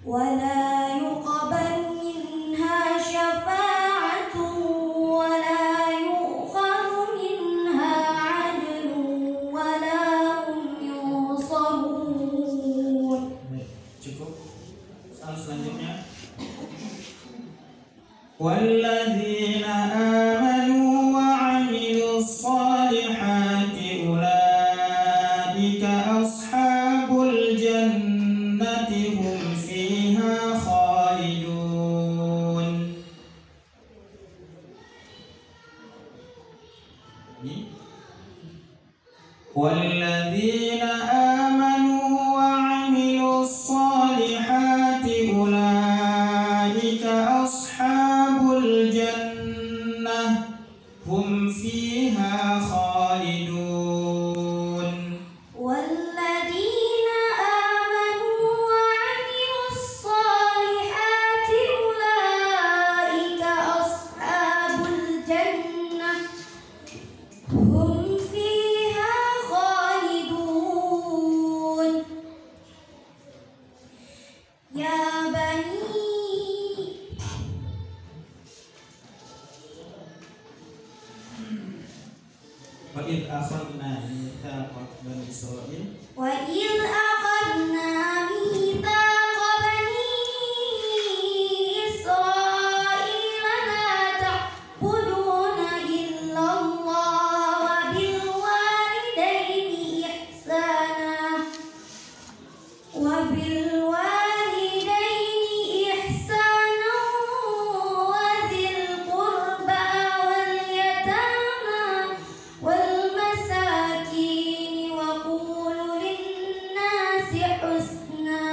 ولا يقبل منها شفاعة ولا يؤخذ منها عدل ولا هم ينصرون. Cukup. Selanjutnya. والذين آمنوا وعملوا الصالحات أولئك أصحاب الجنة هم فيها خالدون. والذين آمنوا وعملوا الصالحات أولئك أصحاب الجنة هم فيها خالدون. والذين آمنوا وعملوا الصالحات أولئك أصحاب الجنة هم فيها خالدون. يا بني وإذ أخذنا ميثاق بني إسرائيل وإذ أخذنا ميثاق بني إسرائيل لا تعبدون إلا الله وبالوالدين إحسانا وذي القربى واليتامى والمساكين وقولوا للناس حسنا